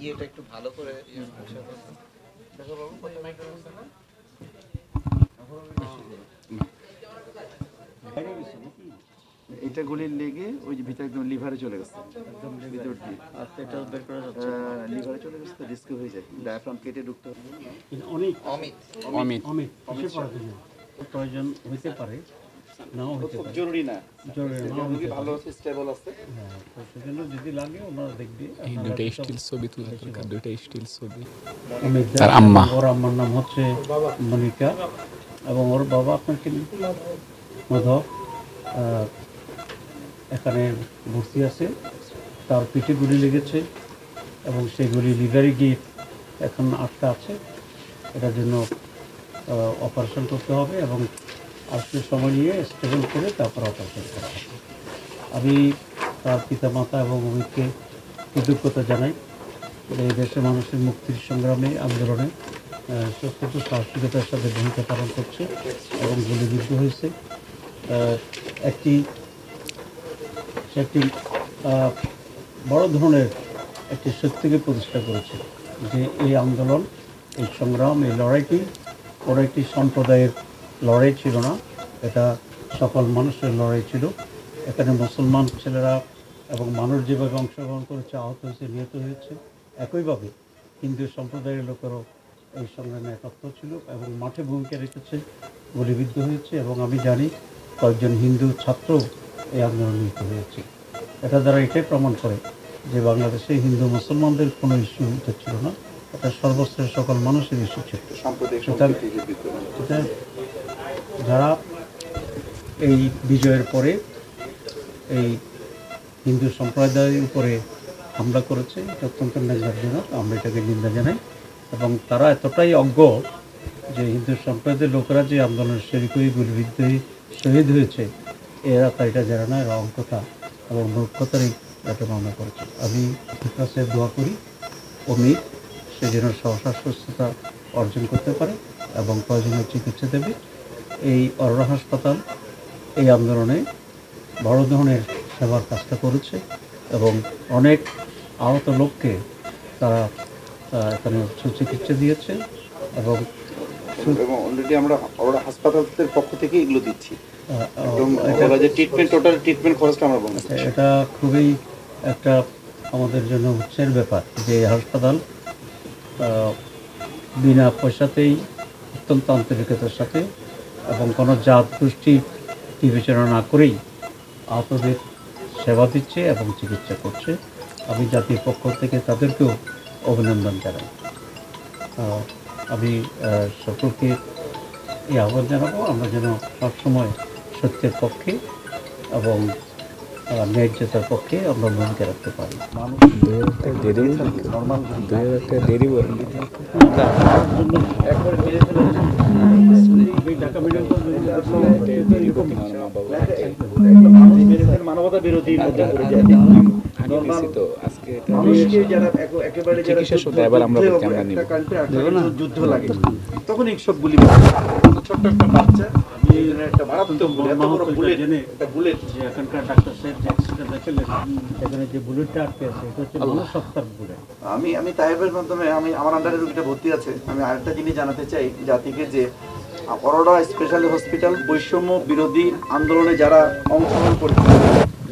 ইয়েটা একটু ভালো করে দেখো বাবু কত মাইক্রোফোন না এটা গুলির লেগে ওই যে ভিতরে একদম লিভারে চলে গেছে, একদম ভিতর দিয়ে এটা বের করা যাচ্ছে লিভারে চলে গেছে, রিস্ক হয়ে যায়, ডায়াফ্রাম কেটে ঢুকতে হবে। অনেক অমিত অমিত অমিত কিসে পড়াতে প্রয়োজন হইতে পারে, নাও হইতে খুব পারে, জরুরি না, জরুরি নাও হইতে ভালো পারে। আছে, স্টেবল আছে। হ্যাঁ, তো সেজন্য যদি লাগে ওনারা দেখবে। এই দুইটা স্টিল ছবি তুলে দরকার, দুইটা স্টিল ছবি। অমিত তার আম্মা, ওর আম্মার নাম হচ্ছে মনিকা এবং ওর বাবা আপনার কি মাধব এখানে ভর্তি আছে। তার পিঠে গুলি লেগেছে এবং সেই গুলি লিভারে গিয়ে এখন আটকা আছে। এটার জন্য অপারেশন করতে হবে এবং আসলে সময় নিয়ে স্টেবল করে তারপর অপারেশন করা হবে। আমি তার পিতামাতা এবং অমিতকে কৃতজ্ঞতা জানাই যে এই দেশের মানুষের মুক্তির সংগ্রামে আন্দোলনে সত্যত সাহসিকতার সাথে ভূমিকা পালন করছে এবং গুলিবিদ্ধ হয়েছে। একটি বড় ধরনের একটি সত্যকে প্রতিষ্ঠা করেছে যে এই আন্দোলন, এই সংগ্রাম, এই লড়াইটি কোনো একটি সম্প্রদায়ের লড়াই ছিল না, এটা সকল মানুষের লড়াই ছিল। এখানে মুসলমান ছেলেরা এবং মানুষ যেভাবে অংশগ্রহণ করেছে, আহত হয়েছে, নিহত হয়েছে, একইভাবে হিন্দু সম্প্রদায়ের লোকেরও এই সংগ্রামে একাত্ম ছিল এবং মাঠে ভূমিকা রেখেছে, গুলিবিদ্ধ হয়েছে এবং আমি জানি কয়েকজন হিন্দু ছাত্র এই আন্দোলনে নিহত হয়েছে। এটা দ্বারা এটাই প্রমাণ করে যে বাংলাদেশে হিন্দু মুসলমানদের কোনো ইস্যু ছিল না, এটা সর্বস্তরের সকল মানুষের ইস্যু ছিল। এটা যারা এই বিজয়ের পরে এই হিন্দু সম্প্রদায়ের উপরে হামলা করেছে, এটা অত্যন্ত ন্যায্যজনক, আমরা এটাকে নিন্দা জানাই। এবং তারা এতটাই অজ্ঞ যে হিন্দু সম্প্রদায়ের লোকেরা যে আন্দোলনের শরীক হয়ে গুলিবিদ্ধ হয়ে শহীদ হয়েছে, এরা তা এটা জানে না, এরা অঙ্কতা এবং মূর্খতারই এটা মামলা করেছে। আমি কাছে দোয়া করি অমিত সে যেন সহসা সুস্থতা অর্জন করতে পারে এবং প্রয়োজনীয় চিকিৎসা দেবে। এই অরোরা হাসপাতাল এই আন্দোলনে বড় ধরনের সেবার কাজটা করেছে এবং অনেক আহত লোককে তারা এখানে সুচিকিৎসা দিয়েছে এবং অলরেডি আমরা অরোরা হাসপাতালের পক্ষ থেকে এগুলো দিচ্ছি। যে ট্রিটমেন্ট, টোটাল ট্রিটমেন্ট খরচটা আমরা বলছি। এটা খুবই একটা আমাদের জন্য উৎসের ব্যাপার যে হাসপাতাল বিনা পয়সাতেই অত্যন্ত আন্তরিকতার সাথে এবং কোনো জাত গোষ্ঠী বিবেচনা না করেই আহতদের সেবা দিচ্ছে এবং চিকিৎসা করছে। আমি জাতির পক্ষ থেকে তাদেরকেও অভিনন্দন জানাই। আমি সকলকে এই আহ্বান জানাবো আমরা যেন সবসময় সত্যের পক্ষে এবং ন্যায্যতার পক্ষে আমরা ভূমিকা রাখতে পারি। মানুষ দেরি করে মানবতা বিরোধী যুদ্ধ লাগে তখন এইসব গুলি ছোট্ট একটা বাচ্চা এখানকার ডাক্তার সাহেব যে অ্যাক্সিডেন্ট দেখলেন এখানে যে বুলেটটা আটকে আছে এটা হচ্ছে মনসত্তার বুলেট। আমি তাইবের মাধ্যমে আমার আন্ডারে রোগীটা ভর্তি আছে। আমি আরেকটা জিনিস জানাতে চাই জাতিকে যে অরোরা স্পেশালি হসপিটাল বৈষম্য বিরোধী আন্দোলনে যারা অংশগ্রহণ করছে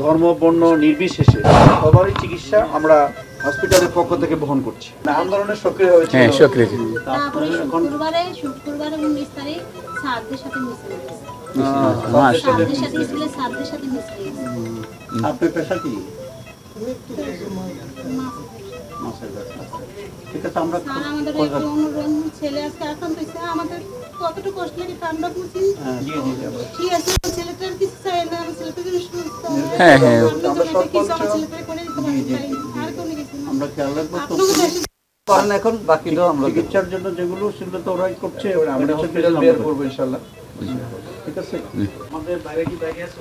ধর্ম বর্ণ নির্বিশেষে সবারই চিকিৎসা আমরা হসপিটালের পক্ষ থেকে বহন করছি। আন্দোলনের সক্রিয় হয়েছে। হ্যাঁ, সক্রিয়। শুক্রবারে 19 তারিখ সাথে সাথে মিছিল আপনার পেশা কি? ঠিক আছে, আমরা ছেলে আজকে এখন আমাদের কতটা কষ্ট লাগে তাণ্ডব মুছি। ঠিক আছে, ছেলেটার কিছু চাই না, ছেলেটা সুস্থ। হ্যাঁ হ্যাঁ, আমরা খেয়াল রাখবো। এখন বাকিটাও আমরা চিকিৎসার জন্য যেগুলো সেগুলো তো ওরাই করছে, আমরা হসপিটাল বের করবো ইনশাল্লাহ। ঠিক আছে, আমাদের বাইরে কি বাইরে আছে।